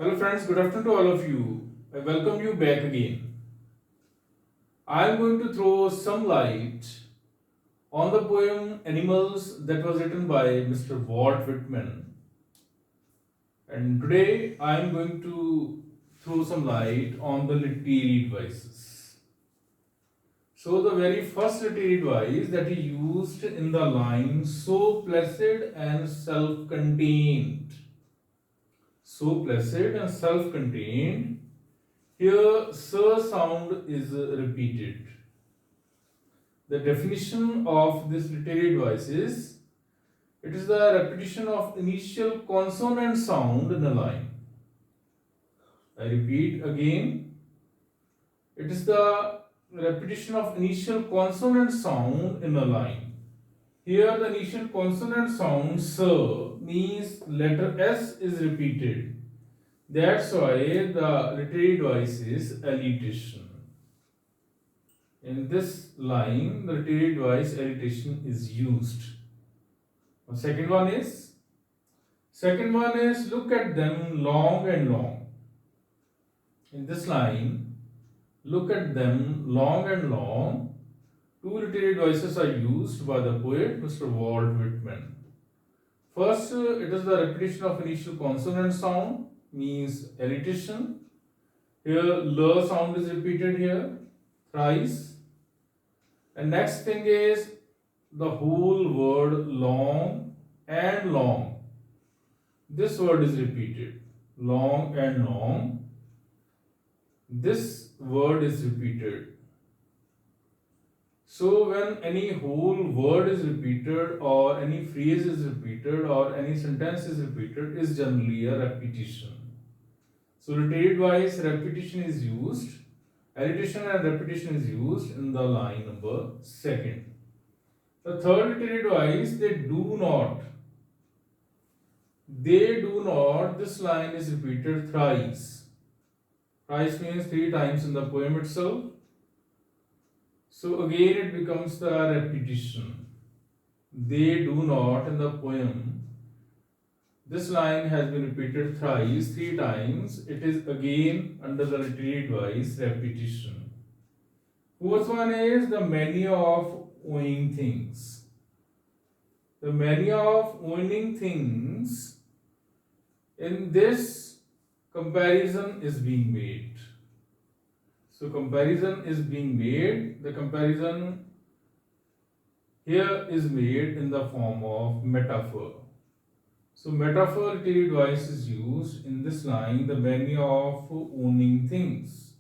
Hello friends, good afternoon to all of you. I welcome you back again. I am going to throw some light on the poem Animals that was written by Mr. Walt Whitman. And today I am going to throw some light on the literary devices. So the very first literary device that he used in the line so placid and self-contained. So placid and self-contained. Here, sir sound is repeated. The definition of this literary device is it is the repetition of initial consonant sound in a line. I repeat again, it is the repetition of initial consonant sound in a line. Here, the initial consonant sound sir means letter S is repeated. That's why the literary device is alliteration. In this line, the literary device alliteration is used. The second one is look at them long and long. In this line, look at them long and long. Two literary devices are used by the poet Mr. Walt Whitman. First, it is the repetition of initial consonant sound, means alliteration. Here, l sound is repeated here thrice. And next thing is the whole word long and long. This word is repeated. Long and long. This word is repeated. So when any whole word is repeated or any phrase is repeated or any sentence is repeated is generally a repetition. So literary device repetition is used. Alliteration and repetition is used in the line number second. The third literary device, they do not, this line is repeated thrice. Thrice means three times in the poem itself. So again it becomes the repetition. They do not in the poem. This line has been repeated thrice, three times. It is again under the literary device repetition. Fourth one is the mania of owning things. The mania of owning things. In this, comparison is being made. So comparison is being made. The comparison here is made in the form of metaphor. So metaphor literary device is used in this line, the mania of owning things.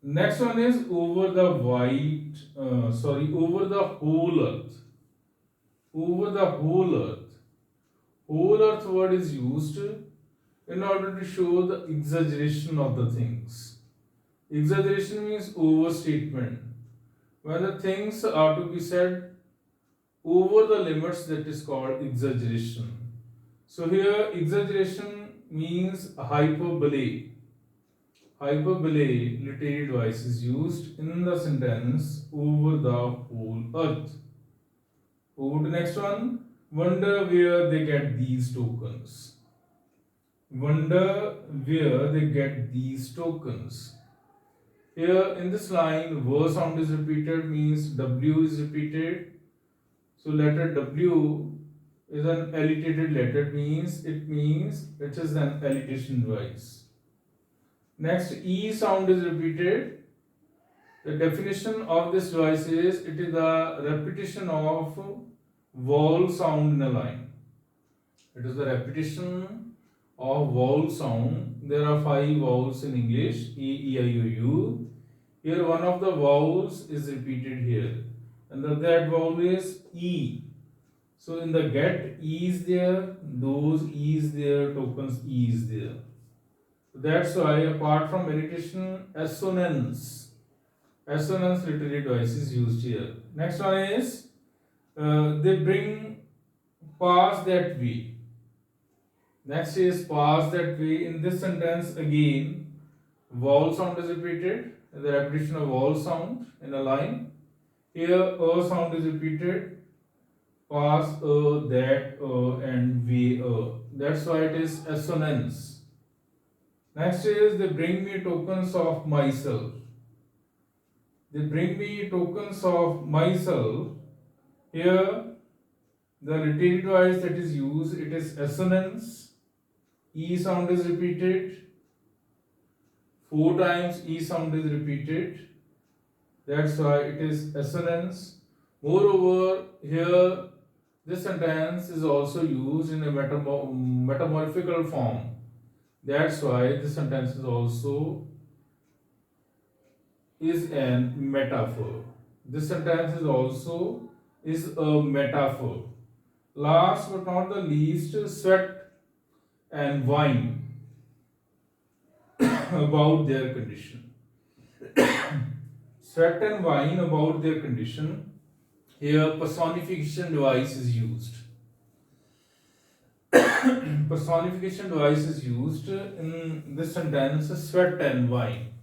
Next one is over the over the whole earth. Over the whole earth. Whole earth word is used in order to show the exaggeration of the things. Exaggeration means overstatement. When the things are to be said over the limits, that is called exaggeration. So here exaggeration means hyperbole. Hyperbole literary device is used in the sentence over the whole earth. Over to next one. Wonder where they get these tokens. Wonder where they get these tokens. Here in this line, V sound is repeated, means W is repeated. So letter W is an alliterated letter, means it is an alliteration device. Next, E sound is repeated. The definition of this device is it is the repetition of vowel sound in a line. It is the repetition of vowel sound. There are 5 vowels in English: E, E, I, O, U. Here one of the vowels is repeated here, and that vowel is E. So in the get, E is there, those E is there, tokens E is there. That's why apart from alliteration, assonance literary device is used here. Next one is they bring pass that way. Next is pass that way. In this sentence again, vowel sound is repeated. The repetition of vowel sound in a line. Here a sound is repeated. pass a, that a, and we a. That's why it is assonance. Next is they bring me tokens of myself. They bring me tokens of myself. Here, the literary device that is used, it is assonance. E sound is repeated. 4 times E sound is repeated. That's why it is assonance. Moreover, here this sentence is also used in a metamorphical form. That's why this sentence is also is an metaphor. This sentence is also is a metaphor. Last but not the least, sweat and wine about their condition. Sweat and wine about their condition. Here personification device is used. Personification device is used in this sentence, sweat and wine.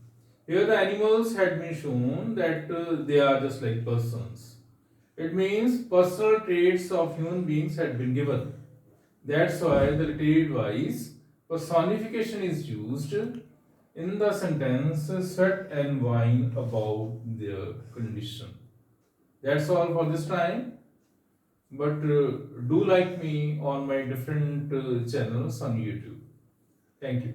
Here the animals had been shown that they are just like persons. It means personal traits of human beings had been given. That's why the literary device personification is used in the sentence sweat and wine about their condition. That's all for this time. But do like me on my different channels on YouTube. Thank you.